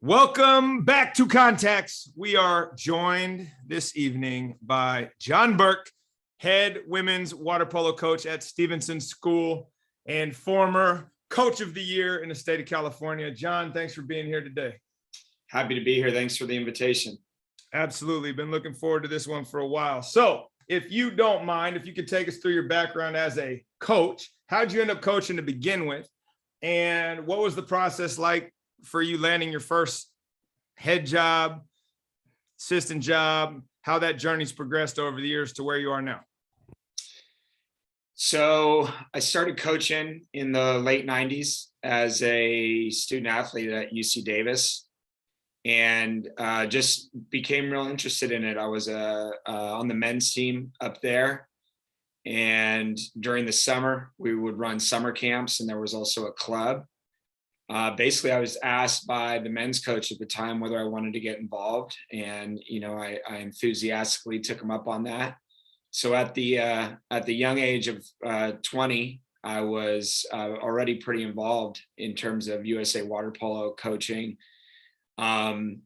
Welcome back to Context. We are joined this evening by Jon Burke, head women's water polo coach at Stevenson School and former coach of the year in the state of California. Jon, thanks for being here today. Happy to be here. Thanks for the invitation. Absolutely. Been looking forward to this one for a while. So if you don't mind, if you could take us through your background as a coach, how'd you end up coaching to begin with? And what was the process like for you landing your first head job, assistant job, how that journey's progressed over the years to where you are now? So I started coaching in the late 90s as a student athlete at UC Davis and just became real interested in it. I was on the men's team up there. And during the summer, we would run summer camps, and there was also a club. Basically, I was asked by the men's coach at the time whether I wanted to get involved, and I enthusiastically took him up on that. So at the young age of 20, I was already pretty involved in terms of USA water polo coaching, and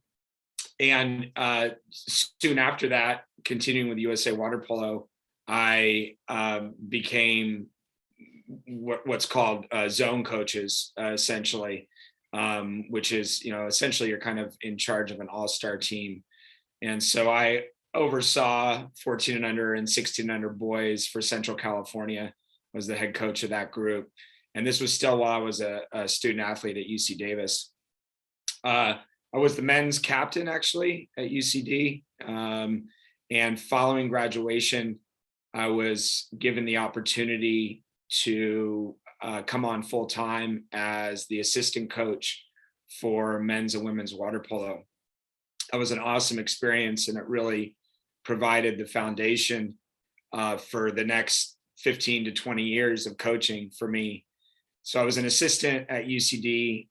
soon after that, continuing with USA water polo, I became what's called zone coaches, essentially, which is, essentially you're kind of in charge of an all-star team. And so I oversaw 14 and under and 16 and under boys for Central California, was the head coach of that group. And this was still while I was a student athlete at UC Davis. I was the men's captain actually at UCD. And following graduation, I was given the opportunity to come on full time as the assistant coach for men's and women's water polo. That was an awesome experience, and it really provided the foundation for the next 15 to 20 years of coaching for me. So I was an assistant at UCD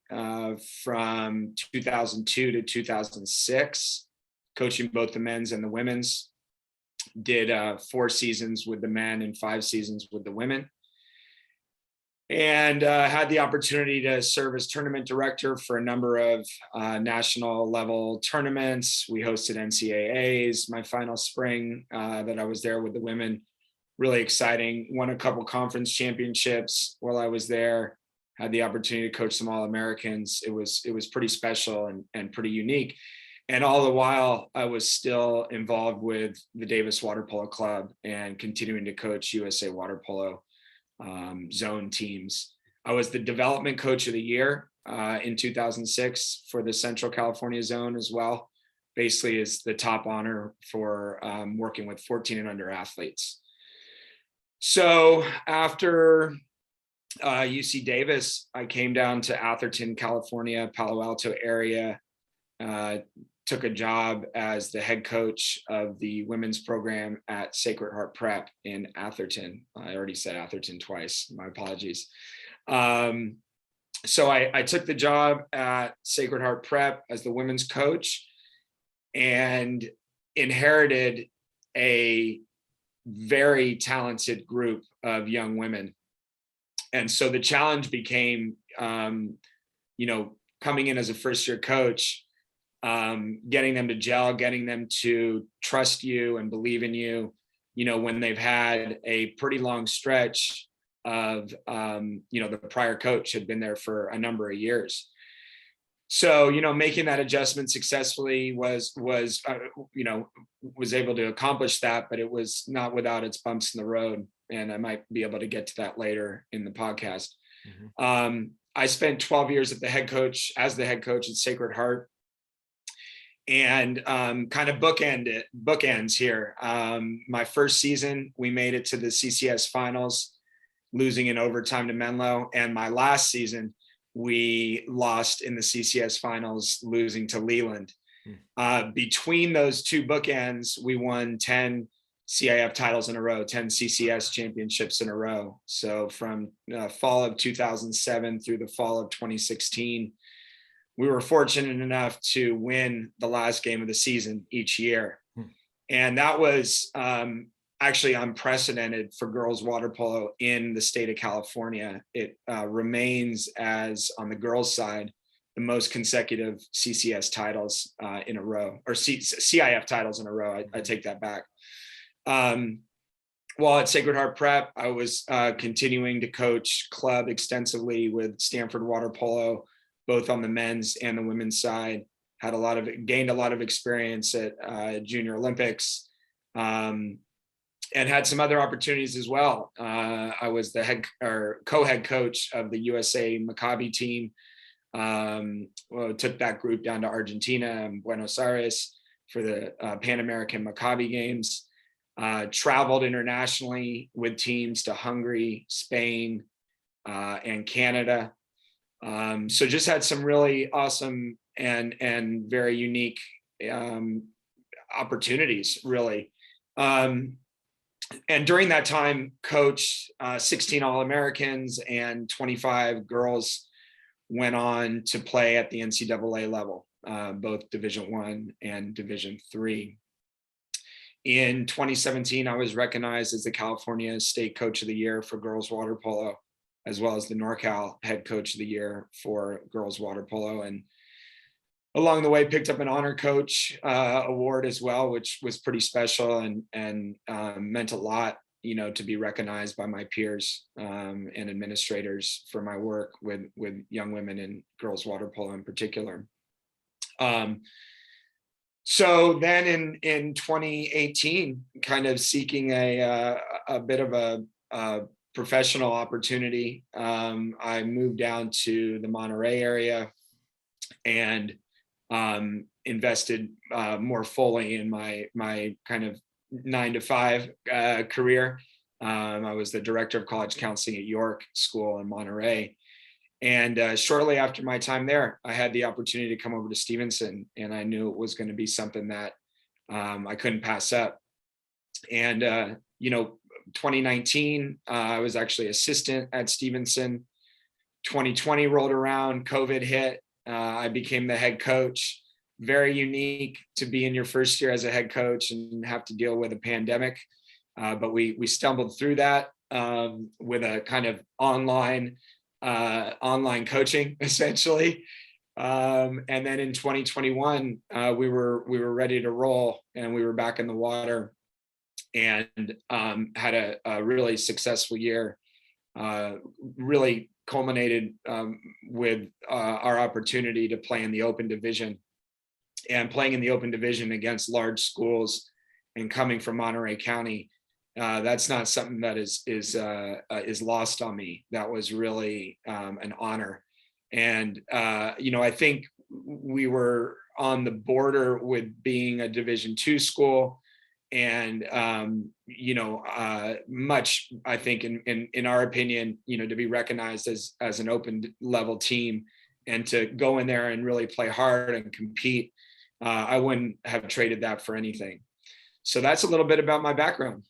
from 2002 to 2006, coaching both the men's and the women's. Did 4 seasons with the men and 5 seasons with the women. And had the opportunity to serve as tournament director for a number of national level tournaments. We hosted NCAAs my final spring that I was there with the women. Really exciting. Won a couple conference championships while I was there. Had the opportunity to coach some All-Americans. It was pretty special and pretty unique. And all the while, I was still involved with the Davis Water Polo Club and continuing to coach USA Water Polo zone teams. I was the development coach of the year in 2006 for the Central California zone as well. Basically, is the top honor for working with 14 and under athletes. So after UC Davis, I came down to Atherton, California, Palo Alto area. Took a job as the head coach of the women's program at Sacred Heart Prep in Atherton. I already said Atherton twice, my apologies. So I took the job at Sacred Heart Prep as the women's coach and inherited a very talented group of young women. And so the challenge became, coming in as a first year coach, getting them to gel, getting them to trust you and believe in you, when they've had a pretty long stretch of, the prior coach had been there for a number of years. So, making that adjustment successfully was able to accomplish that, but it was not without its bumps in the road. And I might be able to get to that later in the podcast. Mm-hmm. I spent 12 years as the head coach at Sacred Heart. And kind of bookends here. My first season, we made it to the CCS finals, losing in overtime to Menlo. And my last season, we lost in the CCS finals, losing to Leland. Between those two bookends, we won 10 CIF titles in a row, 10 CCS championships in a row. So from fall of 2007 through the fall of 2016, we were fortunate enough to win the last game of the season each year. And that was actually unprecedented for girls water polo in the state of California. It remains as, on the girls' side, the most consecutive CCS titles in a row, or CIF titles in a row. I take that back. While at Sacred Heart Prep, I was continuing to coach club extensively with Stanford Water Polo, both on the men's and the women's side. Gained a lot of experience at Junior Olympics, and had some other opportunities as well. I was the co-head coach of the USA Maccabi team. Took that group down to Argentina and Buenos Aires for the Pan American Maccabi Games. Traveled internationally with teams to Hungary, Spain, and Canada. So just had some really awesome and very unique opportunities, really. And during that time, coached 16 All-Americans, and 25 girls went on to play at the NCAA level, both Division I and Division III. In 2017, I was recognized as the California State Coach of the Year for girls water polo, as well as the NorCal Head Coach of the Year for girls water polo. And along the way, picked up an Honor Coach award as well, which was pretty special and meant a lot, to be recognized by my peers and administrators for my work with young women in girls water polo in particular. So then in 2018, kind of seeking a bit of a professional opportunity, I moved down to the Monterey area and invested more fully in my kind of 9-to-5 career. I was the director of college counseling at York School in Monterey. And shortly after my time there, I had the opportunity to come over to Stevenson, and I knew it was going to be something that I couldn't pass up. And 2019, I was actually assistant at Stevenson. 2020 rolled around, COVID hit. I became the head coach. Very unique to be in your first year as a head coach and have to deal with a pandemic. But we stumbled through that with a kind of online coaching, essentially. And then in 2021, we were ready to roll, and we were back in the water, and had a really successful year. Really culminated with our opportunity to play in the open division, and playing in the open division against large schools and coming from Monterey County. That's not something that is lost on me. That was really an honor. And, I think we were on the border with being a Division II school, and, much, I think, in our opinion, to be recognized as an open level team and to go in there and really play hard and compete. I wouldn't have traded that for anything. So that's a little bit about my background.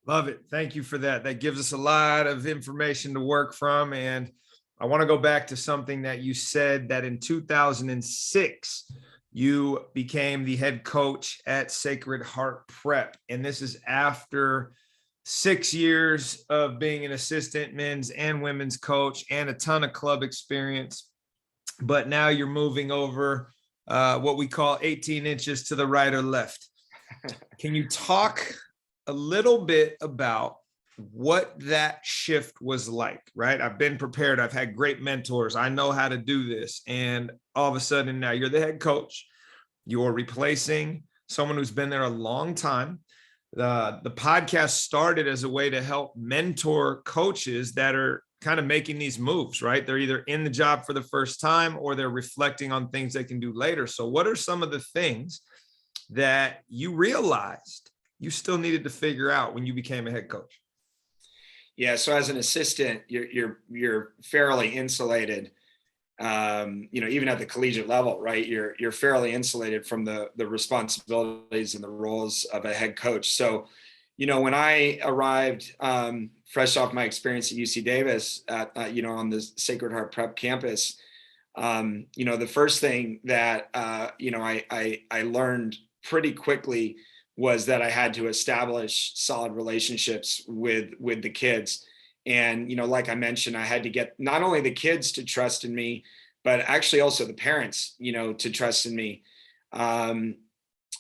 Love it. Thank you for that. That gives us a lot of information to work from. And I want to go back to something that you said, that in 2006, you became the head coach at Sacred Heart Prep. And this is after 6 years of being an assistant men's and women's coach and a ton of club experience. But now you're moving over what we call 18 inches to the right or left. Can you talk a little bit about what that shift was like, right? I've been prepared. I've had great mentors. I know how to do this. And all of a sudden now you're the head coach. You're replacing someone who's been there a long time. The podcast started as a way to help mentor coaches that are kind of making these moves, right? They're either in the job for the first time or they're reflecting on things they can do later. So what are some of the things that you realized you still needed to figure out when you became a head coach? Yeah. So as an assistant, you're fairly insulated. Even at the collegiate level, right? You're fairly insulated from the responsibilities and the roles of a head coach. So, when I arrived, fresh off my experience at UC Davis on the Sacred Heart Prep campus, the first thing that, I learned pretty quickly was that I had to establish solid relationships with the kids. And, like I mentioned, I had to get not only the kids to trust in me, but actually also the parents, to trust in me.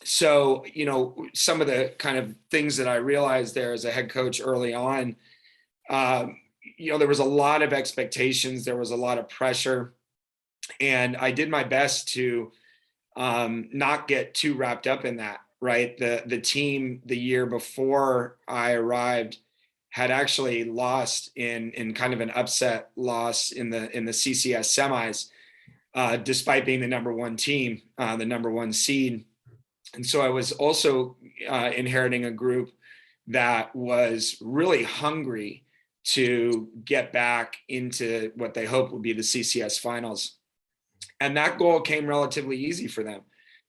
So, some of the kind of things that I realized there as a head coach early on, there was a lot of expectations, there was a lot of pressure, and I did my best to not get too wrapped up in that. Right, the team the year before I arrived had actually lost in kind of an upset loss in the CCS semis, despite being the number one team, the number one seed. And so I was also inheriting a group that was really hungry to get back into what they hoped would be the CCS finals. And that goal came relatively easy for them.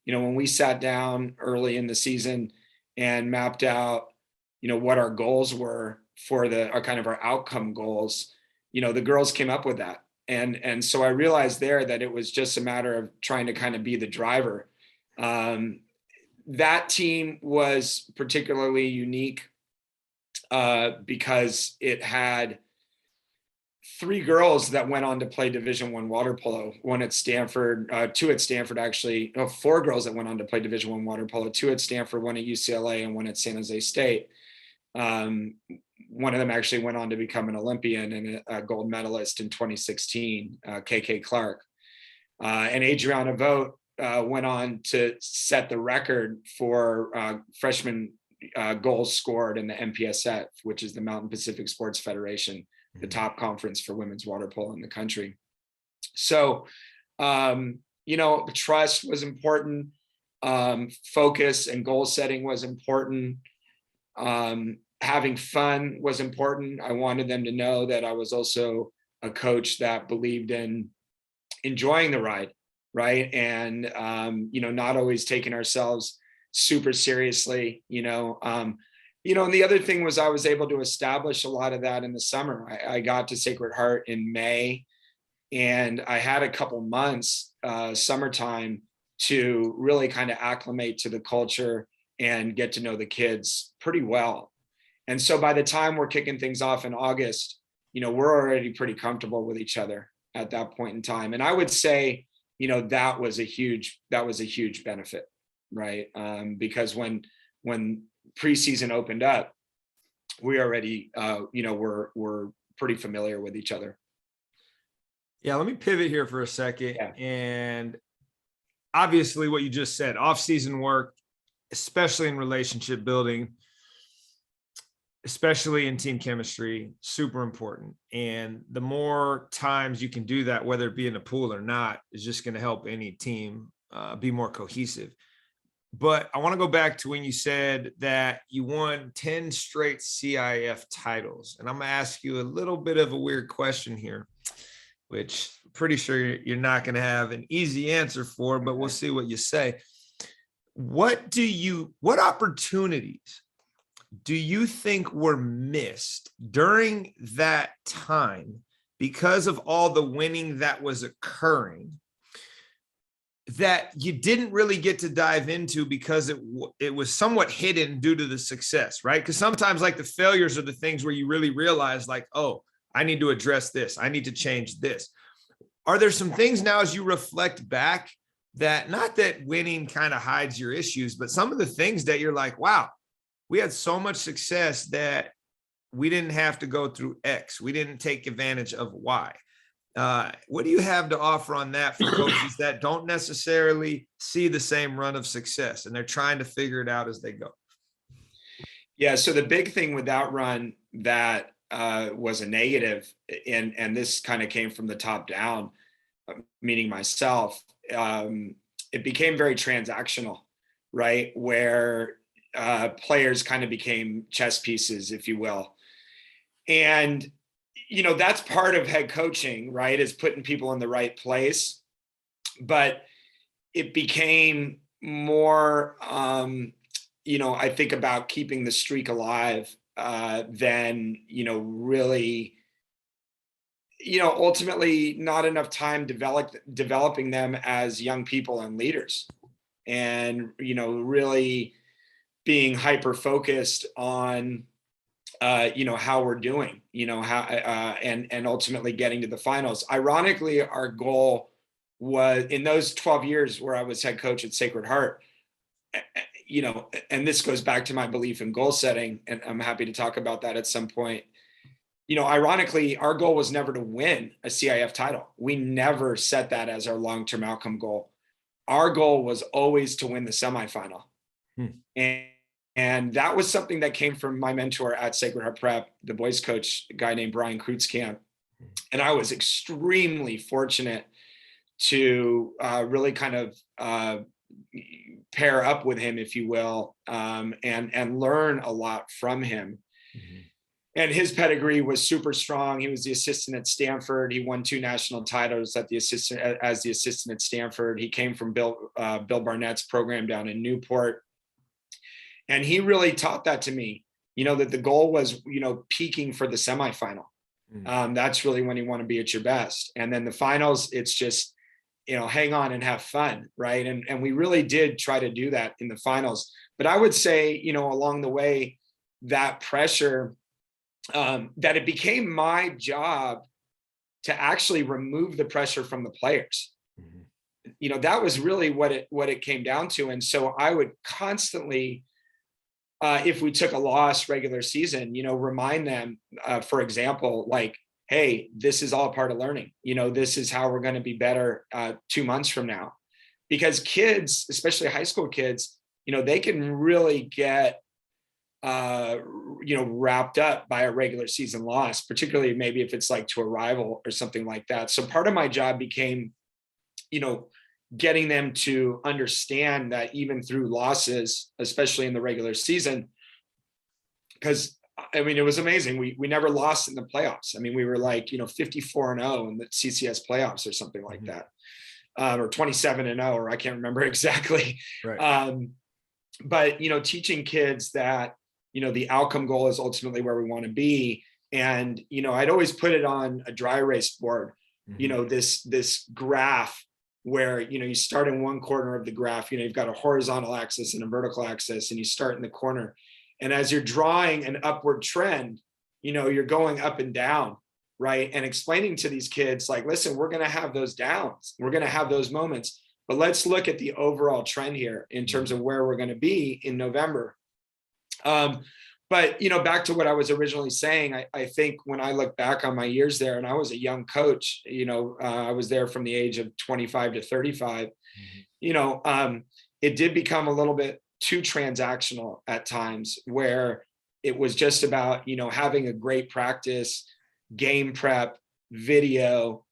When we sat down early in the season and mapped out, what our goals were for our outcome goals, the girls came up with that. And so I realized there that it was just a matter of trying to kind of be the driver. That team was particularly unique because it had 3 girls that went on to play Division I water polo. One at Stanford, 2 at Stanford, actually. 4 girls that went on to play Division I water polo. 2 at Stanford, 1 at UCLA, and 1 at San Jose State. One of them actually went on to become an Olympian and a gold medalist in 2016, KK Clark. And Adriana Vogt went on to set the record for freshman goals scored in the MPSF, which is the Mountain Pacific Sports Federation, the top conference for women's water polo in the country. So, trust was important. Focus and goal setting was important. Having fun was important. I wanted them to know that I was also a coach that believed in enjoying the ride, right? And, not always taking ourselves super seriously, and the other thing was I was able to establish a lot of that in the summer. I got to Sacred Heart in May, and I had a couple months, summertime, to really kind of acclimate to the culture and get to know the kids pretty well. And so by the time we're kicking things off in August, we're already pretty comfortable with each other at that point in time. And I would say, that was a huge benefit, right? Because when preseason opened up, we already, we're pretty familiar with each other. Yeah, let me pivot here for a second. Yeah. And obviously what you just said, off-season work, especially in relationship building, especially in team chemistry, super important. And the more times you can do that, whether it be in a pool or not, is just going to help any team be more cohesive. But I want to go back to when you said that you won 10 straight CIF titles. And I'm going to ask you a little bit of a weird question here, which I'm pretty sure you're not going to have an easy answer for, but we'll see what you say. What opportunities do you think were missed during that time because of all the winning that was occurring that you didn't really get to dive into because it was somewhat hidden due to the success, right? Because sometimes like the failures are the things where you really realize like, oh, I need to address this. I need to change this. Are there some things now as you reflect back that, not that winning kind of hides your issues, but some of the things that you're like, wow, we had so much success that we didn't have to go through X. We didn't take advantage of Y. What do you have to offer on that for coaches that don't necessarily see the same run of success and they're trying to figure it out as they go? Yeah. So the big thing with that run that was a negative, and this kind of came from the top down, meaning myself, it became very transactional, right? Where players kind of became chess pieces, if you will. And, that's part of head coaching, right? Is putting people in the right place. But it became more, I think about keeping the streak alive than, really, ultimately not enough time developing them as young people and leaders, and, really being hyper focused on, how we're doing, how, and ultimately getting to the finals. Ironically, our goal was in those 12 years where I was head coach at Sacred Heart, and this goes back to my belief in goal setting, and I'm happy to talk about that at some point. Ironically, our goal was never to win a CIF title. We never set that as our long-term outcome goal. Our goal was always to win the semifinal. And that was something that came from my mentor at Sacred Heart Prep, the boys coach, a guy named Brian Kreutzkamp. And I was extremely fortunate to really kind of pair up with him, if you will, and learn a lot from him. And his pedigree was super strong. He was the assistant at Stanford. He won 2 national titles as the assistant at Stanford. He came from Bill Barnett's program down in Newport. And he really taught that to me, that the goal was, peaking for the semifinal. That's really when you want to be at your best. And then the finals, it's just, hang on and have fun, right? And we really did try to do that in the finals. But I would say, along the way, that pressure, that it became my job to actually remove the pressure from the players. That was really what it came down to. And so I would constantly, if we took a loss regular season, remind them, for example, like, hey, this is all part of learning. This is how we're going to be better 2 months from now. Because kids, especially high school kids, they can really get wrapped up by a regular season loss, particularly maybe if it's like to a rival or something like that. So part of my job became, getting them to understand that even through losses, especially in the regular season, because it was amazing. We never lost in the playoffs. We were like, 54-0 in the CCS playoffs or something like that, or 27-0, or I can't remember exactly. Right. But, teaching kids that, the outcome goal is ultimately where we want to be. And, I'd always put it on a dry erase board, this graph where, you start in one corner of the graph, you've got a horizontal axis and a vertical axis, and you start in the corner. And as you're drawing an upward trend, you're going up and down, right? And explaining to these kids, like, listen, we're going to have those downs. We're going to have those moments, but let's look at the overall trend here in terms of where we're going to be in November. But, back to what I was originally saying, I think when I look back on my years there, and I was a young coach, I was there from the age of 25 to 35, it did become a little bit too transactional at times, where it was just about, having a great practice, game prep, video,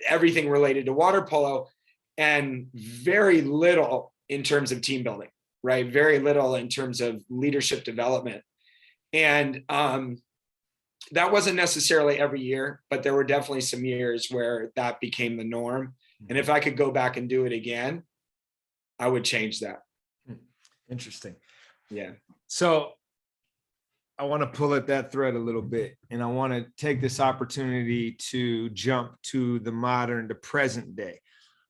everything related to water polo, and very little in terms of team building. Right. Very little in terms of leadership development. And that wasn't necessarily every year, but there were definitely some years where that became the norm. And if I could go back and do it again, I would change that. Interesting. Yeah. So I want to pull at that thread a little bit, and I want to take this opportunity to jump to the present day.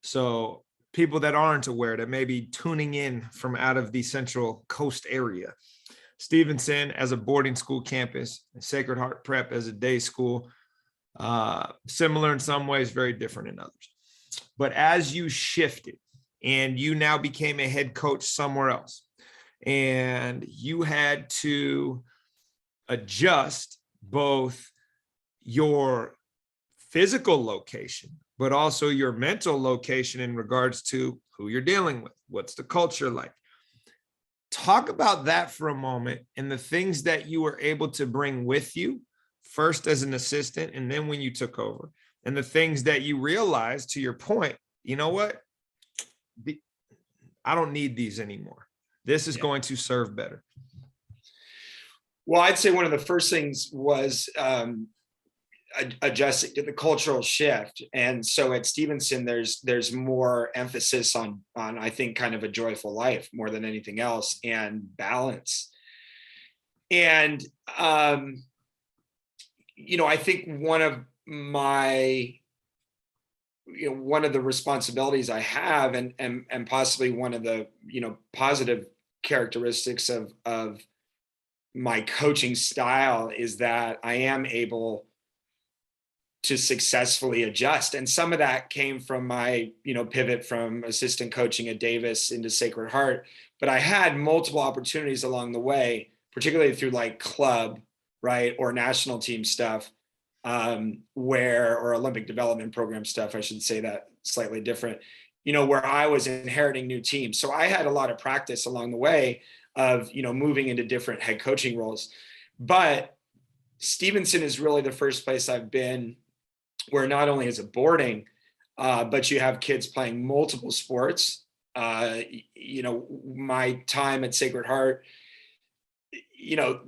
So people that aren't aware, that may be tuning in from out of the Central Coast area, Stevenson as a boarding school campus, Sacred Heart Prep as a day school, similar in some ways, very different in others. But as you shifted and you now became a head coach somewhere else, and you had to adjust both your physical location, but also your mental location in regards to who you're dealing with. What's the culture like? Talk about that for a moment, and the things that you were able to bring with you, first as an assistant, and then when you took over, and the things that you realized, to your point, you know what? I don't need these anymore. This is going to serve better. Well, I'd say one of the first things was adjusting to the cultural shift. And so at Stevenson, there's more emphasis on I think kind of a joyful life more than anything else, and balance. And I think one of the responsibilities I have, and possibly one of the positive characteristics of my coaching style, is that I am able to successfully adjust. And some of that came from my, pivot from assistant coaching at Davis into Sacred Heart. But I had multiple opportunities along the way, particularly through like club, right, or national team stuff, or Olympic development program stuff, I should say that slightly different, where I was inheriting new teams. So I had a lot of practice along the way of, moving into different head coaching roles. But Stevenson is really the first place I've been where not only is it boarding, but you have kids playing multiple sports. My time at Sacred Heart,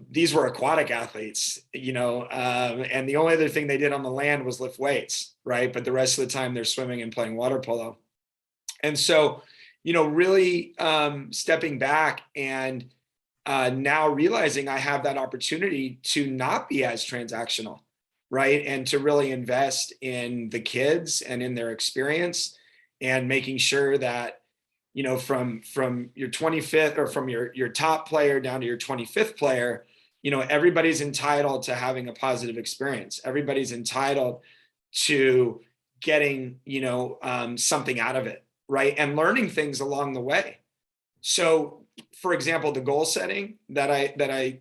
these were aquatic athletes, and the only other thing they did on the land was lift weights, right? But the rest of the time they're swimming and playing water polo. And so, really stepping back and now realizing I have that opportunity to not be as transactional, right? And to really invest in the kids and in their experience, and making sure that, from your 25th or from your top player down to your 25th player, everybody's entitled to having a positive experience. Everybody's entitled to getting, something out of it, right? And learning things along the way. So, for example, the goal setting that I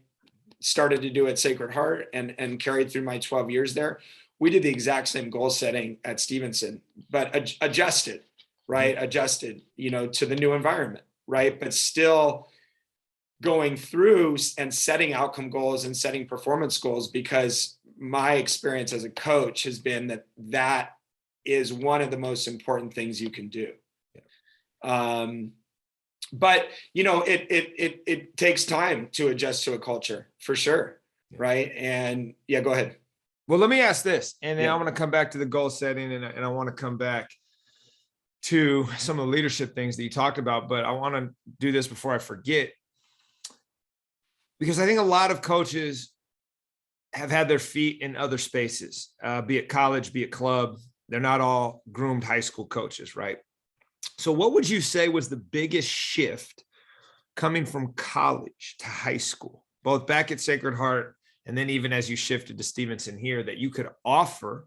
started to do at Sacred Heart and carried through my 12 years there, we did the exact same goal setting at Stevenson, but adjusted, right? Adjusted, to the new environment, right? But still going through and setting outcome goals and setting performance goals, because my experience as a coach has been that is one of the most important things you can do. But it takes time to adjust to a culture, for sure, right? And yeah, go ahead. Well, let me ask this, and then I want to come back to the goal setting, and I want to come back to some of the leadership things that you talked about. But I want to do this before I forget, because I think a lot of coaches have had their feet in other spaces, be it college, be it club. They're not all groomed high school coaches, right? So what would you say was the biggest shift coming from college to high school, both back at Sacred Heart and then even as you shifted to Stevenson here, that you could offer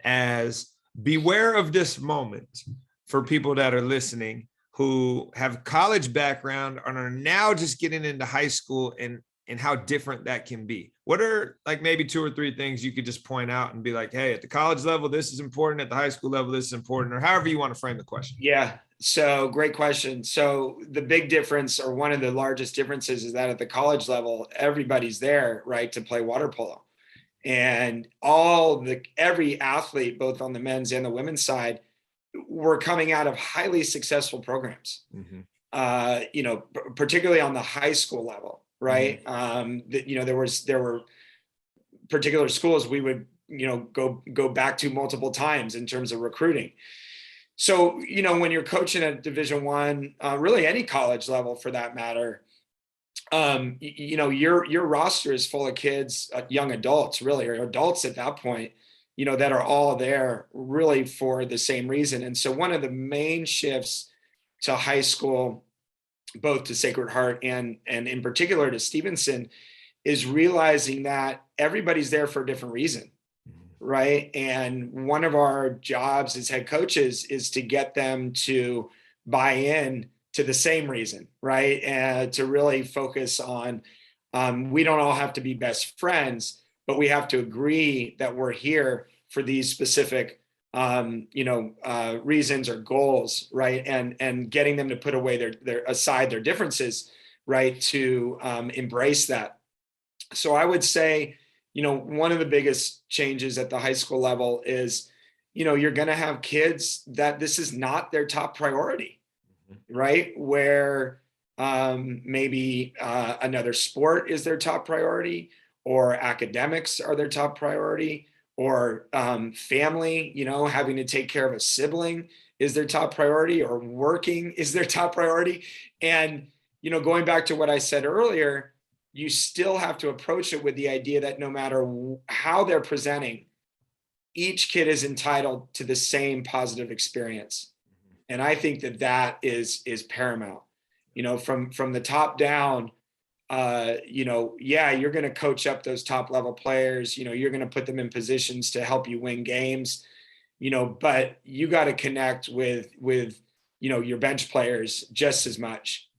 as beware of this moment for people that are listening who have college background and are now just getting into high school, and how different that can be? What are like maybe 2 or 3 things you could just point out and be like, hey, at the college level, this is important. At the high school level, this is important, or however you want to frame the question. Yeah. So great question. So the big difference, or one of the largest differences, is that at the college level, everybody's there, right, to play water polo. And every athlete, both on the men's and the women's side, were coming out of highly successful programs, particularly on the high school level. Right. There were particular schools we would, go back to multiple times in terms of recruiting. So, when you're coaching at Division I, really any college level for that matter, your roster is full of kids, young adults, really, or adults at that point, that are all there really for the same reason. And so one of the main shifts to high school, both to Sacred Heart and in particular to Stevenson, is realizing that everybody's there for a different reason, right? And one of our jobs as head coaches is to get them to buy in to the same reason, right? And to really focus on, we don't all have to be best friends, but we have to agree that we're here for these specific reasons or goals, right? And getting them to put away their differences, right? To embrace that. So I would say, one of the biggest changes at the high school level is, you're going to have kids that this is not their top priority, right? Where maybe another sport is their top priority, or academics are their top priority, or family, having to take care of a sibling is their top priority, or working is their top priority. And, going back to what I said earlier, you still have to approach it with the idea that no matter how they're presenting, each kid is entitled to the same positive experience. And I think that is paramount, from the top down. yeah, you're going to coach up those top level players, you're going to put them in positions to help you win games, but you got to connect with your bench players just as much.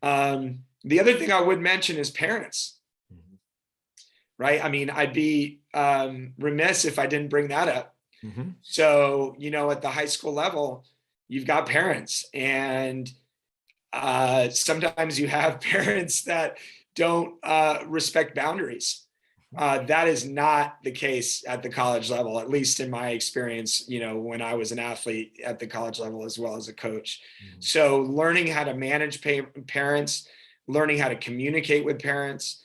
The other thing I would mention is parents, right? I mean, I'd be remiss if I didn't bring that up. So, at the high school level, you've got parents, and sometimes you have parents that don't respect boundaries. That is not the case at the college level, at least in my experience, when I was an athlete at the college level as well as a coach. So learning how to manage parents, learning how to communicate with parents,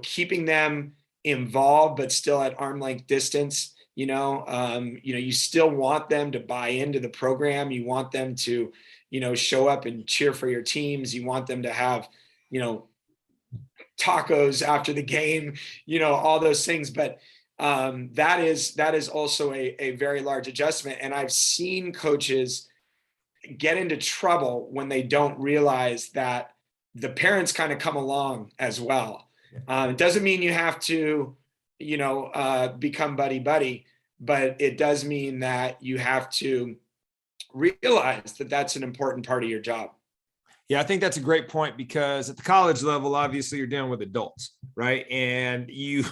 keeping them involved, but still at arm's length distance. You still want them to buy into the program. You want them to, show up and cheer for your teams. You want them to have, tacos after the game, all those things. But that is also a very large adjustment. And I've seen coaches get into trouble when they don't realize that the parents kind of come along as well. It doesn't mean you have to, become buddy, but it does mean that you have to realize that that's an important part of your job. Yeah, I think that's a great point, because at the college level, obviously you're dealing with adults, right? And you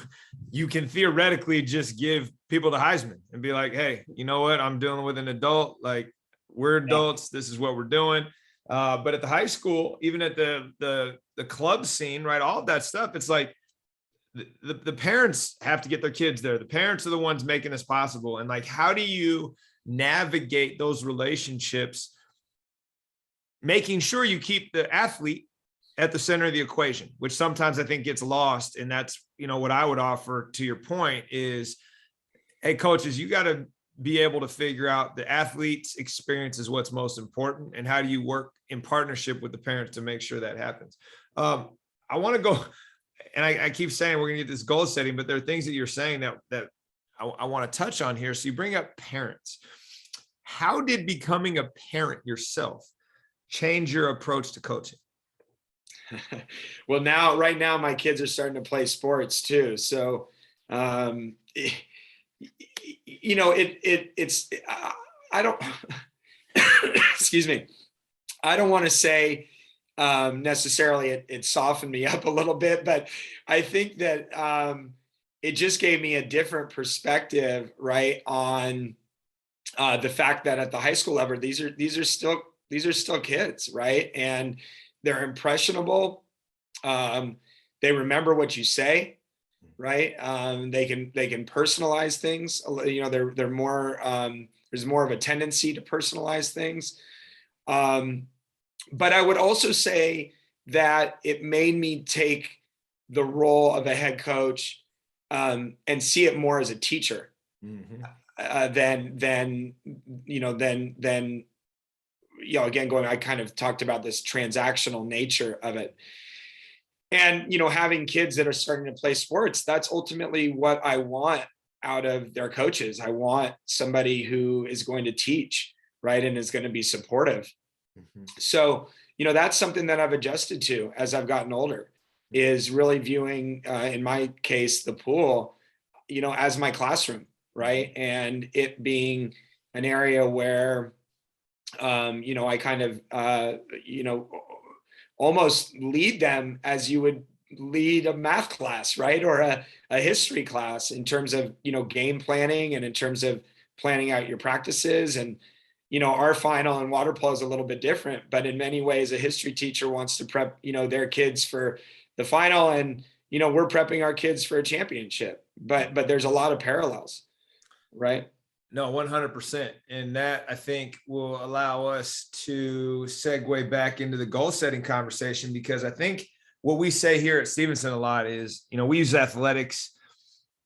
can theoretically just give people the Heisman and be like, hey, you know what? I'm dealing with an adult. Like, we're adults. This is what we're doing. But at the high school, even at the club scene, right? All of that stuff, it's like the parents have to get their kids there. The parents are the ones making this possible. And like, how do you navigate those relationships, making sure you keep the athlete at the center of the equation, which sometimes I think gets lost. And that's, what I would offer to your point is, hey, coaches, you got to be able to figure out the athlete's experience is what's most important. And how do you work in partnership with the parents to make sure that happens? I want to go, and I keep saying we're going to get this goal setting, but there are things that you're saying that I want to touch on here. So you bring up parents. How did becoming a parent yourself change your approach to coaching? Well, right now, my kids are starting to play sports too. So, it's, I don't, excuse me. I don't want to say necessarily it softened me up a little bit, but I think that it just gave me a different perspective, right, on the fact that at the high school level, these are still kids, right? And they're impressionable. They remember what you say, right? They can personalize things. They're more, there's more of a tendency to personalize things. But I would also say that it made me take the role of a head coach and see it more as a teacher than again, I kind of talked about this transactional nature of it. And, having kids that are starting to play sports, that's ultimately what I want out of their coaches. I want somebody who is going to teach, right, and is going to be supportive. So, that's something that I've adjusted to as I've gotten older, is really viewing, in my case, the pool, as my classroom, right? And it being an area where, I kind of, almost lead them as you would lead a math class, right? Or a history class, in terms of, game planning, and in terms of planning out your practices. And, our final in water polo is a little bit different, but in many ways, a history teacher wants to prep, their kids for the final, and, we're prepping our kids for a championship, but there's a lot of parallels, right? No, 100%. And that, I think, will allow us to segue back into the goal setting conversation, because I think what we say here at Stevenson a lot is, we use athletics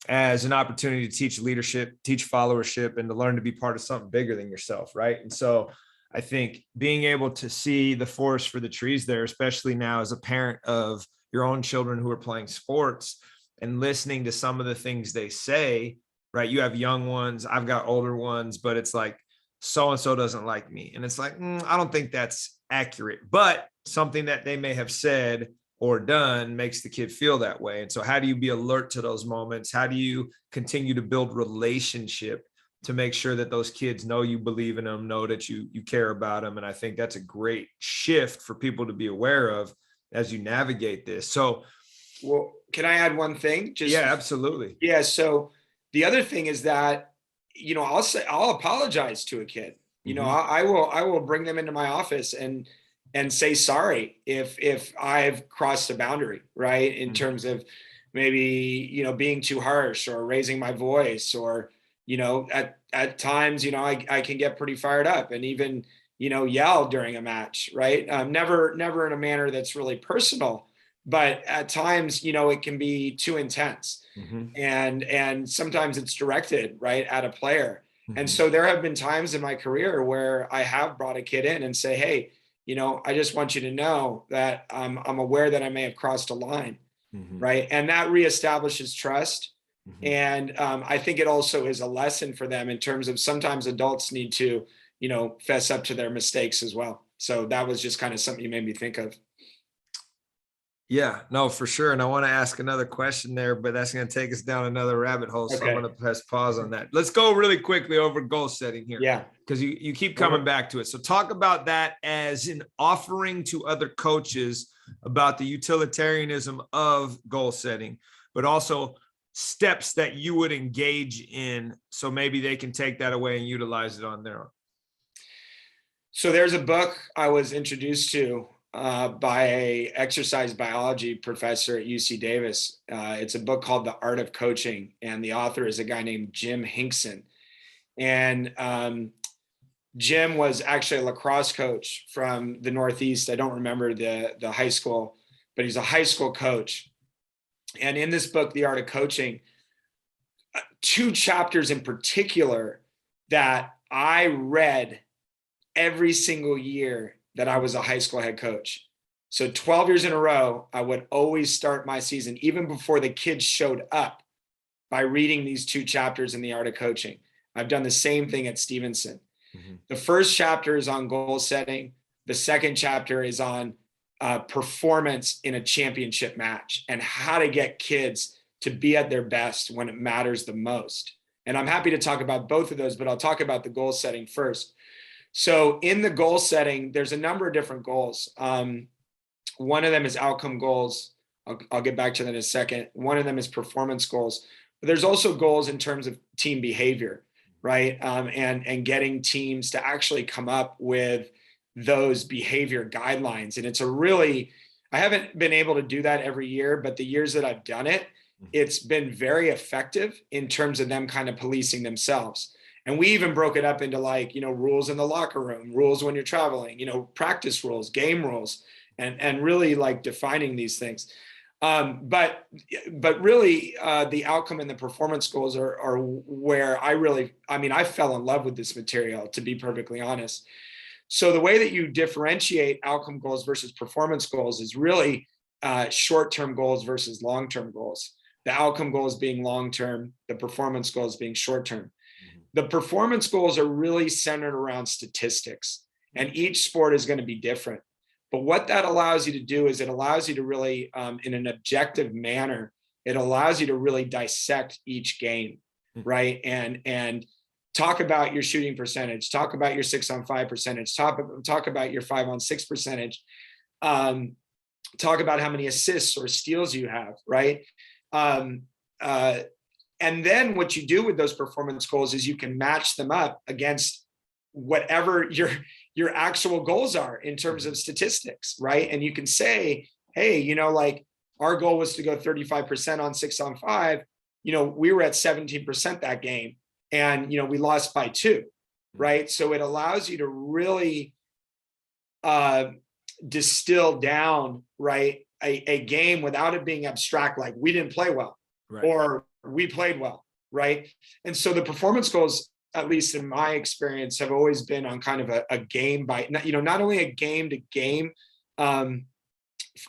as an opportunity to teach leadership, teach followership, and to learn to be part of something bigger than yourself, right? And so I think being able to see the forest for the trees there, especially now as a parent of your own children who are playing sports, and listening to some of the things they say, right? You have young ones, I've got older ones, but it's like, so-and-so doesn't like me. And it's like, I don't think that's accurate, but something that they may have said or done makes the kid feel that way. And so how do you be alert to those moments? How do you continue to build relationship to make sure that those kids know you believe in them, know that you care about them? And I think that's a great shift for people to be aware of as you navigate this. So, well, can I add one thing? Yeah, absolutely. Yeah. So the other thing is that, I'll apologize to a kid. I will bring them into my office and say sorry if I've crossed a boundary, right? In terms of maybe, being too harsh or raising my voice, or, at times, I can get pretty fired up and even, yell during a match, right? Never in a manner that's really personal, but at times, it can be too intense. And sometimes it's directed right at a player. And so there have been times in my career where I have brought a kid in and say, hey, I just want you to know that I'm aware that I may have crossed a line, right? And that reestablishes trust. And I think it also is a lesson for them in terms of sometimes adults need to, fess up to their mistakes as well. So that was just kind of something you made me think of. Yeah, no, for sure. And I want to ask another question there, but that's going to take us down another rabbit hole. So I'm going to press pause on that. Let's go really quickly over goal setting here. Yeah. Because you keep coming back to it. So talk about that as an offering to other coaches about the utilitarianism of goal setting, but also steps that you would engage in. So maybe they can take that away and utilize it on their own. So there's a book I was introduced to by a exercise biology professor at UC Davis. It's a book called The Art of Coaching, and the author is a guy named Jim Hinkson. And Jim was actually a lacrosse coach from the Northeast. I don't remember the high school, but he's a high school coach. And in this book, The Art of Coaching, 2 chapters in particular that I read every single year that I was a high school head coach. So 12 years in a row, I would always start my season, even before the kids showed up, by reading these 2 chapters in The Art of Coaching. I've done the same thing at Stevenson. The first chapter is on goal setting. The second chapter is on performance in a championship match and how to get kids to be at their best when it matters the most. And I'm happy to talk about both of those, but I'll talk about the goal setting first. So in the goal setting, there's a number of different goals. One of them is outcome goals. I'll get back to that in a second. One of them is performance goals. But there's also goals in terms of team behavior, right? And getting teams to actually come up with those behavior guidelines. And I haven't been able to do that every year, but the years that I've done it, it's been very effective in terms of them kind of policing themselves. And we even broke it up into rules in the locker room, rules when you're traveling, practice rules, game rules, and really defining these things. But really the outcome and the performance goals are where I fell in love with this material, to be perfectly honest. So the way that you differentiate outcome goals versus performance goals is really short-term goals versus long-term goals. The outcome goals being long-term, the performance goals being short-term. The performance goals are really centered around statistics, and each sport is going to be different. But what that allows you to do is it allows you to really, in an objective manner, it allows you to really dissect each game, right? And talk about your shooting percentage, talk about your 6-on-5 percentage, talk about your 5-on-6 percentage, talk about how many assists or steals you have, right? And then what you do with those performance goals is you can match them up against whatever your actual goals are in terms of statistics, right? And you can say, hey, our goal was to go 35% on 6-on-5. We were at 17% that game, and we lost by 2, right? So it allows you to really distill down, right, a game without it being abstract, like we didn't play well, right, or we played well, right? And so the performance goals, at least in my experience, have always been on kind of a game by, not only a game to game kind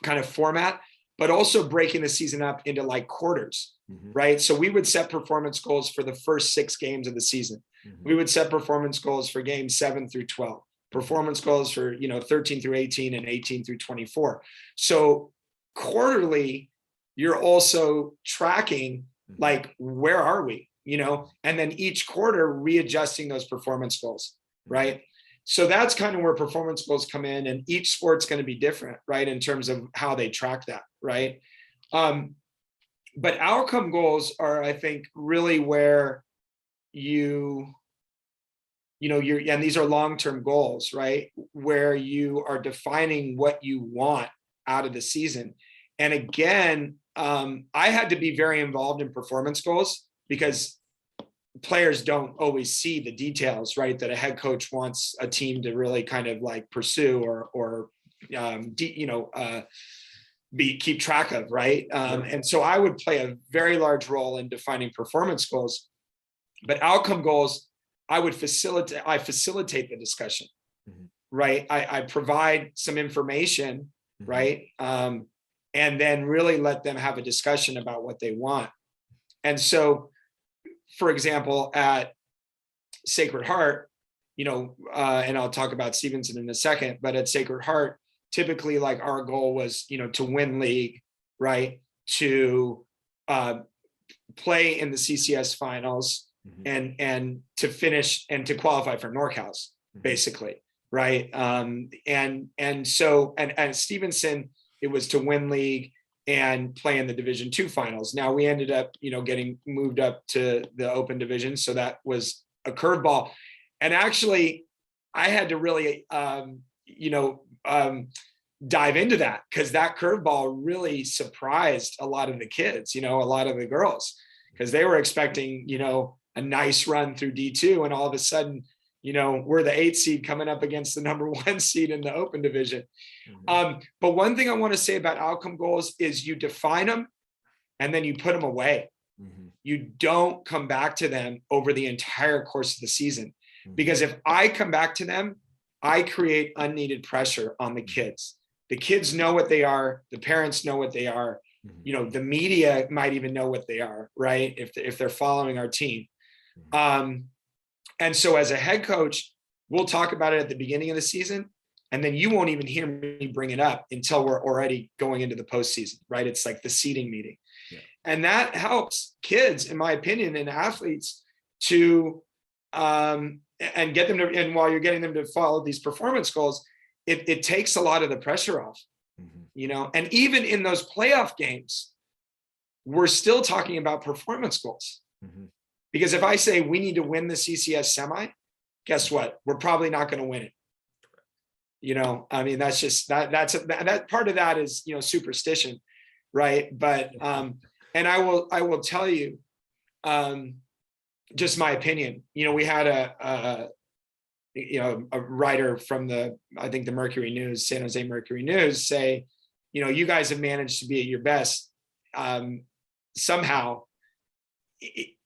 of format, but also breaking the season up into quarters, right? So we would set performance goals for the first 6 games of the season. We would set performance goals for games 7 through 12, performance goals for, 13 through 18 and 18 through 24. So quarterly, you're also tracking, like, where are we, and then each quarter readjusting those performance goals, right? So that's kind of where performance goals come in, and each sport's going to be different, right, in terms of how they track that, right? But outcome goals are, I think, really where you're, and these are long-term goals, right, where you are defining what you want out of the season. And again, I had to be very involved in performance goals because players don't always see the details, right, that a head coach wants a team to really kind of like pursue or keep track of, right? And so I would play a very large role in defining performance goals, but outcome goals, I facilitate the discussion, right? I provide some information, right? And then really let them have a discussion about what they want. And so, for example, at Sacred Heart, and I'll talk about Stevenson in a second, but at Sacred Heart, typically, like, our goal was, to win league, right? To play in the CCS finals and to finish and to qualify for NorCals, basically, right? And so Stevenson, it was to win league and play in the Division II finals. Now we ended up, getting moved up to the open division. So that was a curveball. And actually, I had to really, dive into that, because that curveball really surprised a lot of the kids, a lot of the girls, because they were expecting, a nice run through D2, and all of a sudden, we're the 8th seed coming up against the number 1 seed in the open division. But one thing I want to say about outcome goals is you define them and then you put them away. You don't come back to them over the entire course of the season, because if I come back to them, I create unneeded pressure on the kids. The kids know what they are. The parents know what they are. The media might even know what they are, right? If they're following our team. And so as a head coach, we'll talk about it at the beginning of the season, and then you won't even hear me bring it up until we're already going into the postseason, right? It's like the seeding meeting. Yeah. And that helps kids, in my opinion, and athletes to, and get them to, and while you're getting them to follow these performance goals, it takes a lot of the pressure off, and even in those playoff games, we're still talking about performance goals. Because if I say we need to win the CCS semi, guess what? We're probably not going to win it. I mean, that's just that part of that is, superstition, right? But and I will tell you, just my opinion. We had a writer from the Mercury News, San Jose Mercury News, say, you guys have managed to be at your best somehow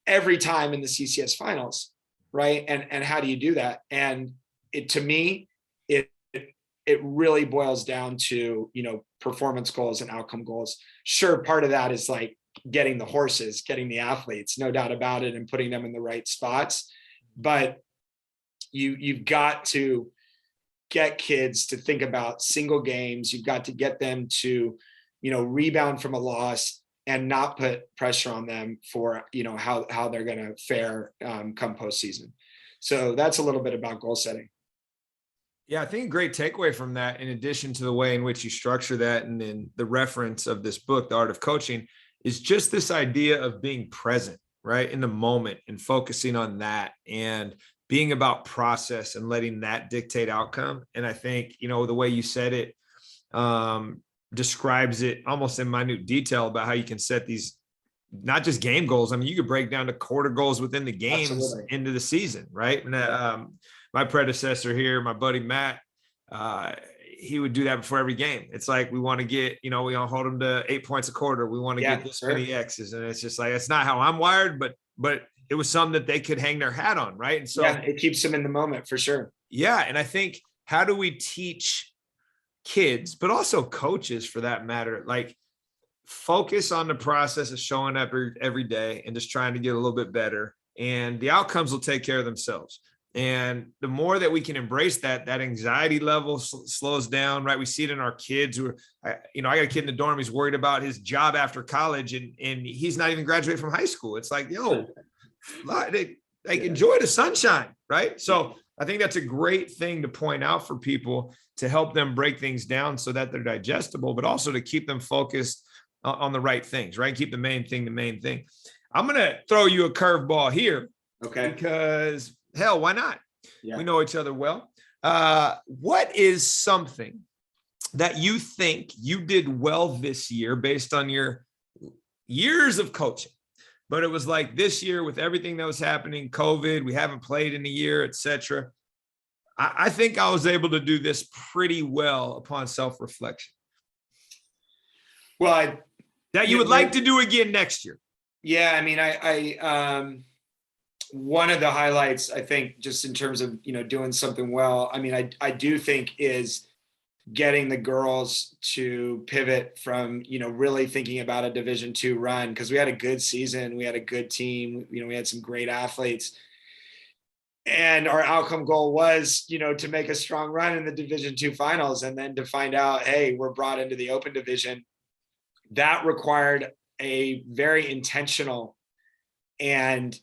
every time in the CCS finals, right? And how do you do that? And to me, it really boils down to, performance goals and outcome goals. Sure, part of that is like getting the horses, getting the athletes, no doubt about it, and putting them in the right spots. But you've got to get kids to think about single games. You've got to get them to, rebound from a loss and not put pressure on them for, how they're going to fare come postseason. So that's a little bit about goal setting. Yeah, I think a great takeaway from that, in addition to the way in which you structure that and then the reference of this book, The Art of Coaching, is just this idea of being present, right, in the moment and focusing on that and being about process and letting that dictate outcome. And I think, the way you said it describes it almost in minute detail about how you can set these, not just game goals. I mean, you could break down to quarter goals within the games. Absolutely. Into the season, right? And my predecessor here, my buddy Matt, he would do that before every game. It's like, we want to get, we want to hold them to 8 points a quarter. We want to get this many X's. And it's just like, it's not how I'm wired, but it was something that they could hang their hat on, right? And so it keeps them in the moment for sure. Yeah. And I think, how do we teach kids, but also coaches for that matter, like, focus on the process of showing up every day and just trying to get a little bit better, and the outcomes will take care of themselves. And the more that we can embrace that anxiety level slows down, right? We see it in our kids who are, I got a kid in the dorm. He's worried about his job after college, and he's not even graduated from high school. It's like, yo, like enjoy the sunshine, right? So I think that's a great thing to point out for people to help them break things down so that they're digestible, but also to keep them focused on the right things, right? Keep the main thing the main thing. I'm going to throw you a curveball here. Okay. Because hell, why not? Yeah. We know each other well. What is something that you think you did well this year based on your years of coaching? But it was like this year with everything that was happening, COVID, we haven't played in a year, etc. I think I was able to do this pretty well upon self-reflection. Well, that you would like to do again next year. Yeah, I mean, I one of the highlights, I think, just in terms of, doing something well, I mean, I do think is getting the girls to pivot from, really thinking about a Division II run, because we had a good season. We had a good team. We had some great athletes. And our outcome goal was, to make a strong run in the Division II finals, and then to find out, hey, we're brought into the Open Division. That required a very intentional and,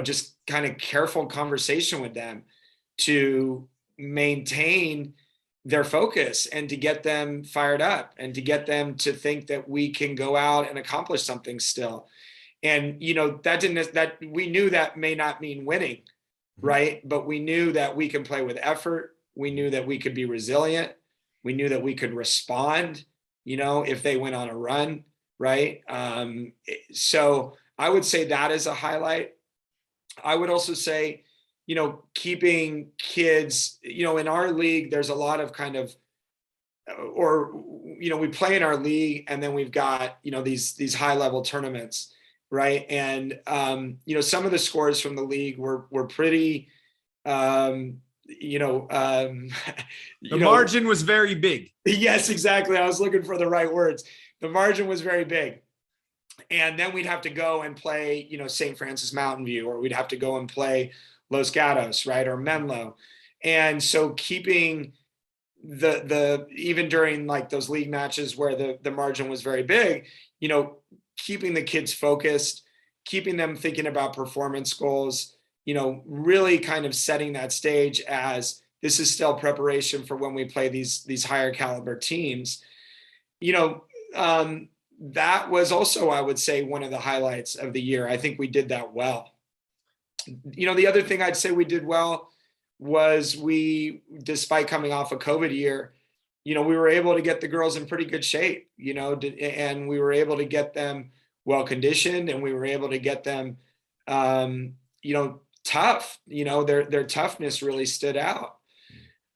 just kind of careful conversation with them to maintain their focus and to get them fired up and to get them to think that we can go out and accomplish something still. And, that we knew that may not mean winning, right? But we knew that we can play with effort. We knew that we could be resilient. We knew that we could respond, if they went on a run, right? So I would say that is a highlight. I would also say, keeping kids, in our league, there's a lot of kind of, we play in our league, and then we've got, these high level tournaments, right? And, some of the scores from the league were pretty, the margin was very big. Yes, exactly. I was looking for the right words. The margin was very big. And then we'd have to go and play, St. Francis Mountain View, or we'd have to go and play Los Gatos, right? Or Menlo. And so keeping the even during like those league matches where the margin was very big, keeping the kids focused, keeping them thinking about performance goals, really kind of setting that stage as this is still preparation for when we play these higher caliber teams. That was also, I would say, one of the highlights of the year. I think we did that well. The other thing I'd say we did well was despite coming off a COVID year, we were able to get the girls in pretty good shape, and we were able to get them well conditioned, and we were able to get them, tough. Their toughness really stood out.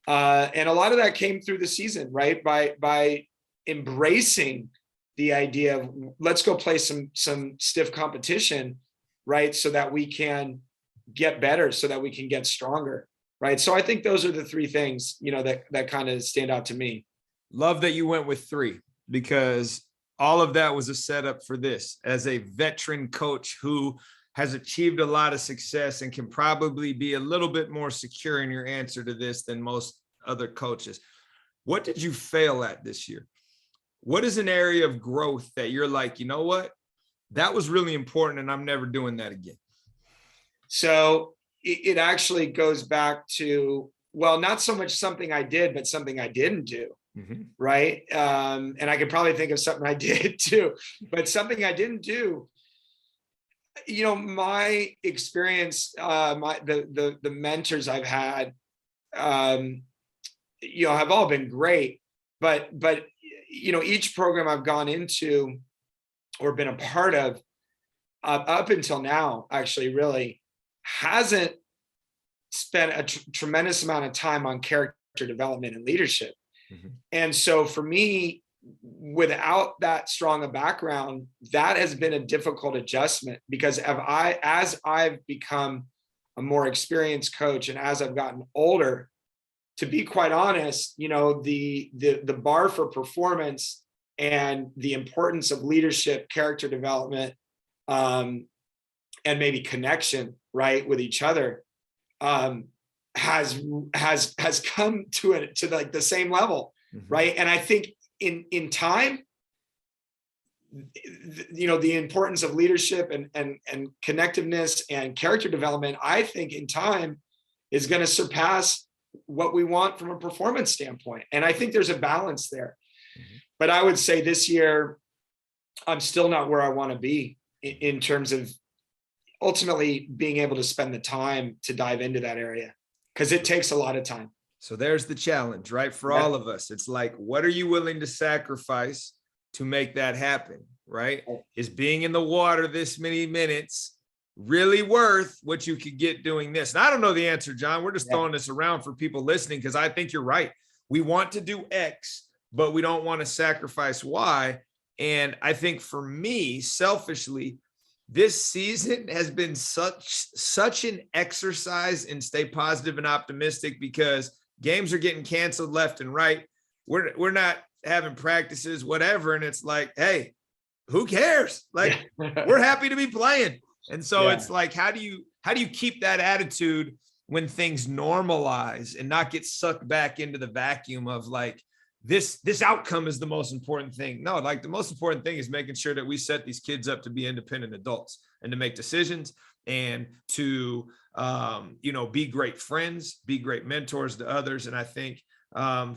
And a lot of that came through the season, right? By embracing the idea of let's go play some stiff competition, right? So that we can get better, so that we can get stronger, right? So I think those are the three things, that kind of stand out to me. Love that you went with three, because all of that was a setup for this. As a veteran coach who has achieved a lot of success and can probably be a little bit more secure in your answer to this than most other coaches, what did you fail at this year? What is an area of growth that you're like, you know what, that was really important and I'm never doing that again? So it actually goes back to, well, not so much something I did, but something I didn't do. Mm-hmm. Right. And I could probably think of something I did too, but something I didn't do. My experience, the mentors I've had, have all been great, but each program I've gone into or been a part of up until now, actually really hasn't spent a tremendous amount of time on character development and leadership. Mm-hmm. And so for me, without that strong a background, that has been a difficult adjustment, because as I've become a more experienced coach and as I've gotten older, to be quite honest, the bar for performance and the importance of leadership, character development, and maybe connection, right, with each other, has come to it to like the same level, right? And I think in time, the importance of leadership and connectiveness and character development, I think in time is going to surpass what we want from a performance standpoint. And I think there's a balance there. But I would say this year, I'm still not where I want to be in terms of ultimately being able to spend the time to dive into that area, because it takes a lot of time. So there's the challenge, right? For all of us, it's like, what are you willing to sacrifice to make that happen, right? Is being in the water this many minutes really worth what you could get doing this? And I don't know the answer, Jon. We're just throwing this around for people listening, because I think you're right. We want to do X, but we don't want to sacrifice Y. And I think for me, selfishly, this season has been such an exercise in stay positive and optimistic, because games are getting canceled left and right. We're not having practices, whatever. And it's like, hey, who cares? Like, we're happy to be playing. And so it's like, how do you keep that attitude when things normalize and not get sucked back into the vacuum of like, this outcome is the most important thing? No, like the most important thing is making sure that we set these kids up to be independent adults and to make decisions and to, be great friends, be great mentors to others. And I think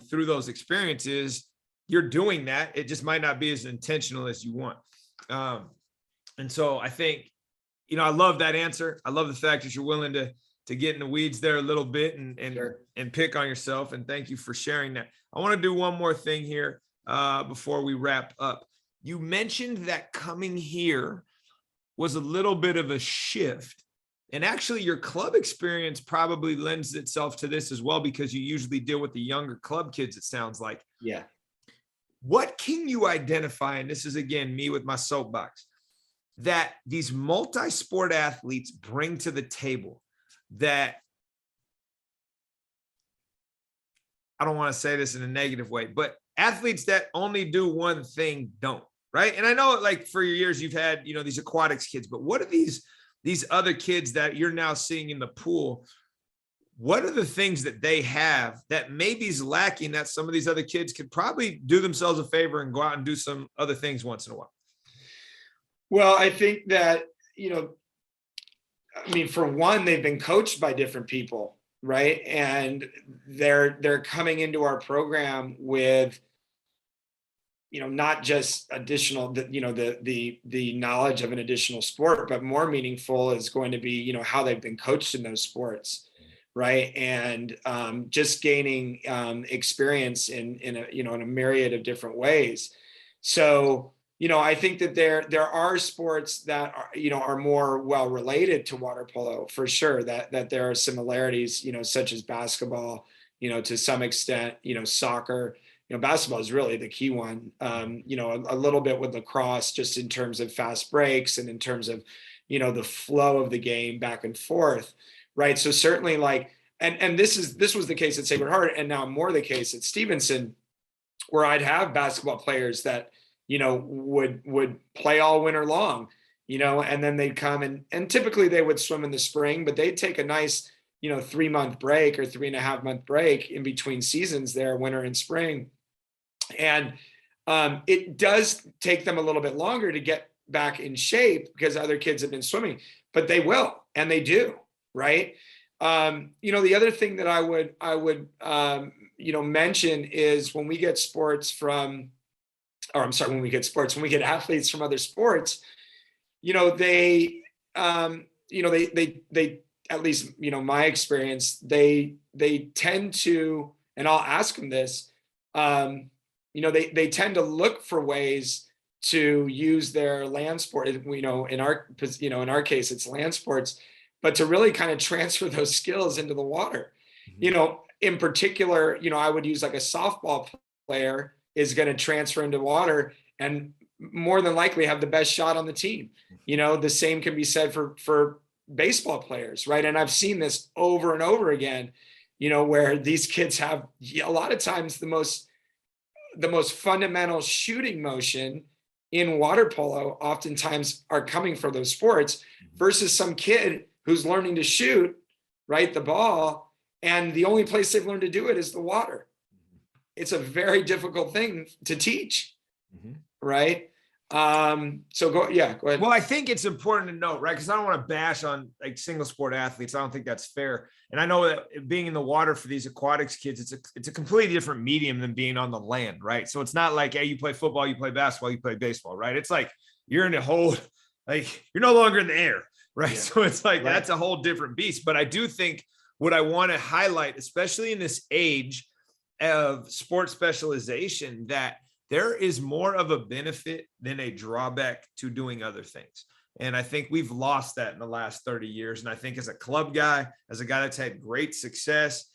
through those experiences, you're doing that. It just might not be as intentional as you want. And so I think, I love that answer. I love the fact that you're willing to get in the weeds there a little bit and pick on yourself. And thank you for sharing that. I want to do one more thing here before we wrap up. You mentioned that coming here was a little bit of a shift. And actually your club experience probably lends itself to this as well, because you usually deal with the younger club kids, it sounds like. Yeah. What can you identify, and this is again me with my soapbox, that these multi-sport athletes bring to the table that, I don't want to say this in a negative way, but athletes that only do one thing don't, right? And I know, like, for your years you've had, these aquatics kids, but what are these other kids that you're now seeing in the pool? What are the things that they have that maybe is lacking, that some of these other kids could probably do themselves a favor and go out and do some other things once in a while? Well, I think that, for one, they've been coached by different people, right? And they're coming into our program with, not just additional, the knowledge of an additional sport, but more meaningful is going to be, how they've been coached in those sports, right? And just gaining experience in a myriad of different ways. So, I think that there are sports that are more well related to water polo, for sure, that there are similarities, such as basketball, to some extent, soccer. Basketball is really the key one, a little bit with lacrosse, just in terms of fast breaks and in terms of, the flow of the game back and forth. Right. So certainly, like, and this was the case at Sacred Heart, and now more the case at Stevenson, where I'd have basketball players that, would play all winter long, and then they'd come and typically they would swim in the spring, but they'd take a nice, 3-month break or 3.5-month break in between seasons there, winter and spring. And it does take them a little bit longer to get back in shape because other kids have been swimming, but they will, and they do. Right. The other thing that I would mention is when we get when we get athletes from other sports, they at least, my experience, they tend to, and I'll ask them this, they tend to look for ways to use their land sport, in our case, it's land sports, but to really kind of transfer those skills into the water. In particular, I would use like a softball player is going to transfer into water and more than likely have the best shot on the team. The same can be said for baseball players, right? And I've seen this over and over again, where these kids have a lot of times the most fundamental shooting motion in water polo oftentimes are coming from those sports versus some kid who's learning to shoot, right, the ball, and the only place they've learned to do it is the water. It's a very difficult thing to teach, right? So go ahead. Well, I think it's important to note, right? Because I don't want to bash on like single sport athletes. I don't think that's fair. And I know that being in the water for these aquatics kids, it's a completely different medium than being on the land, right? So it's not like, hey, you play football, you play basketball, you play baseball, right? It's like you're in a whole, like you're no longer in the air, right? Yeah. So it's like that's a whole different beast. But I do think what I want to highlight, especially in this age of sports specialization, that there is more of a benefit than a drawback to doing other things. And I think we've lost that in the last 30 years. And I think as a club guy, as a guy that's had great success,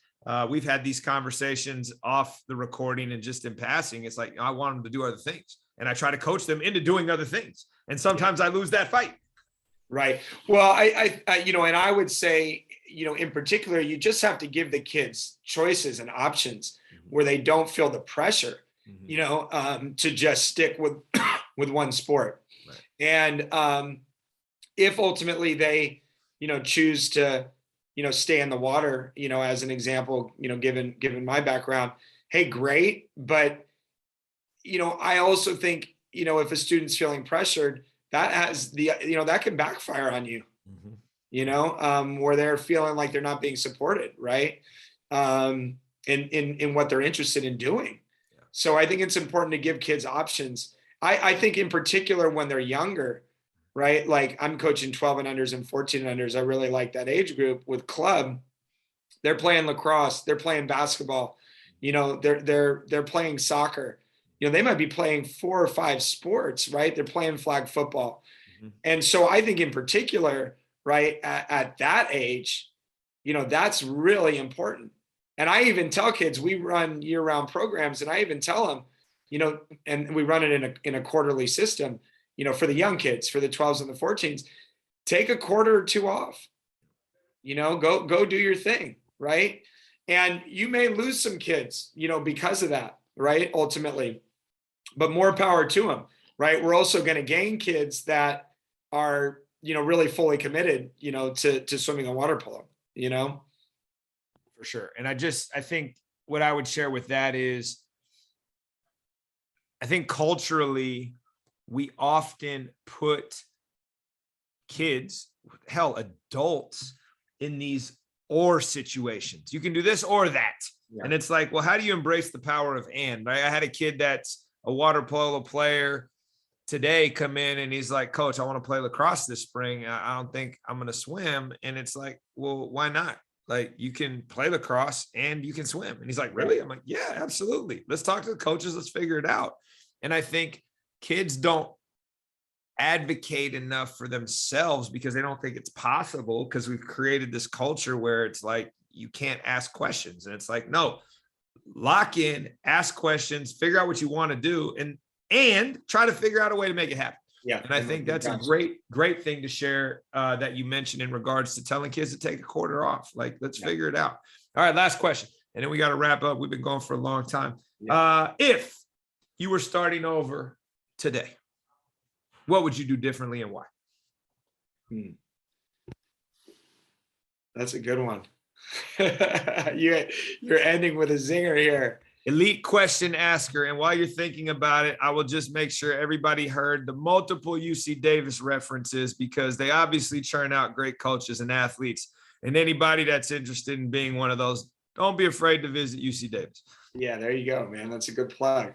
we've had these conversations off the recording and just in passing. It's like, I want them to do other things. And I try to coach them into doing other things. And sometimes I lose that fight. Right. Well, I and I would say, in particular, you just have to give the kids choices and options where they don't feel the pressure, to just stick with one sport. Right. And if ultimately they, choose to, stay in the water, as an example, given my background, hey, great. But, I also think, if a student's feeling pressured, that has that can backfire on you, where they're feeling like they're not being supported, right? In what they're interested in doing. Yeah. So I think it's important to give kids options. I think in particular when they're younger, right? Like I'm coaching 12 and unders and 14 and unders. I really like that age group with club. They're playing lacrosse, they're playing basketball, they're playing soccer. They might be playing 4 or 5 sports, right? They're playing flag football. And so I think in particular, right, at that age, that's really important. And I even tell kids, we run year-round programs, and I even tell them, and we run it in a quarterly system, for the young kids, for the 12s and the 14s, take a quarter or 2 off, go do your thing, right? And you may lose some kids, because of that, right? Ultimately, but more power to them, right? We're also going to gain kids that are, really fully committed, to swimming and water polo, For sure. And I think what I would share with that is, I think culturally, we often put kids, hell, adults in these or situations. You can do this or that. Yeah. And it's like, well, how do you embrace the power of and, right? I had a kid that's a water polo player today come in and he's like, Coach, I want to play lacrosse this spring. I don't think I'm going to swim. And it's like, well, why not? Like, you can play lacrosse and you can swim. And he's like, really? I'm like, yeah, absolutely. Let's talk to the coaches. Let's figure it out. And I think kids don't advocate enough for themselves because they don't think it's possible, because we've created this culture where it's like, you can't ask questions. And it's like, no, lock in, ask questions, figure out what you want to do, and try to figure out a way to make it happen. Yeah. And I think that's a great thing to share that you mentioned in regards to telling kids to take a quarter off. Like, let's figure it out. All right, last question. And then we got to wrap up. We've been going for a long time. Yeah. If you were starting over today, what would you do differently and why? That's a good one. You're ending with a zinger here. Elite question asker. And while you're thinking about it, I will just make sure everybody heard the multiple UC Davis references, because they obviously churn out great coaches and athletes. And anybody that's interested in being one of those, don't be afraid to visit UC Davis. Yeah, there you go, man. That's a good plug.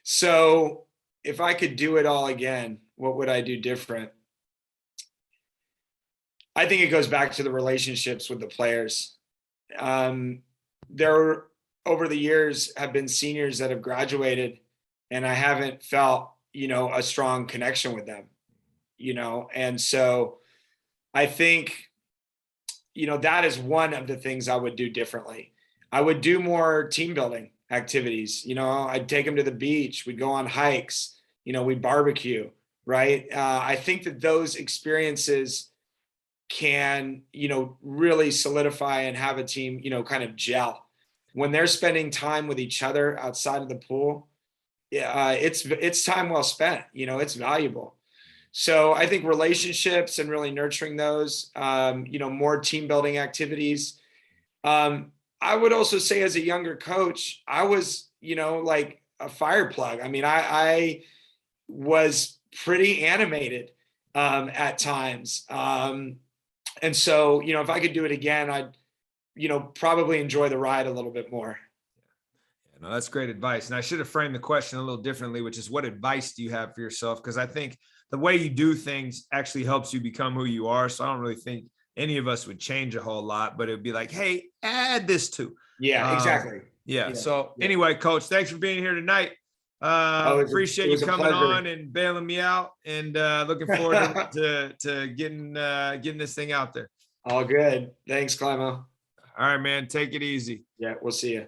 So if I could do it all again, what would I do different? I think it goes back to the relationships with the players. There, over the years, have been seniors that have graduated, and I haven't felt, a strong connection with them, and so I think, that is one of the things I would do differently. I would do more team building activities. I'd take them to the beach. We'd go on hikes. We'd barbecue, right? I think that those experiences can, really solidify and have a team, kind of gel. When they're spending time with each other outside of the pool, it's time well spent. It's valuable. So I think relationships and really nurturing those, more team building activities. I would also say as a younger coach, I was, like a fire plug. I mean, I was pretty animated at times. And so, if I could do it again, I'd, probably enjoy the ride a little bit more. No, that's great advice. And I should have framed the question a little differently, which is what advice do you have for yourself? Because I think the way you do things actually helps you become who you are. So I don't really think any of us would change a whole lot, but it'd be like, hey, add this to. Yeah, exactly. Yeah. So anyway, Coach, thanks for being here tonight. Appreciate you coming on and bailing me out, and looking forward to getting this thing out there. All good. Thanks, Climo. All right, man. Take it easy. Yeah, we'll see you.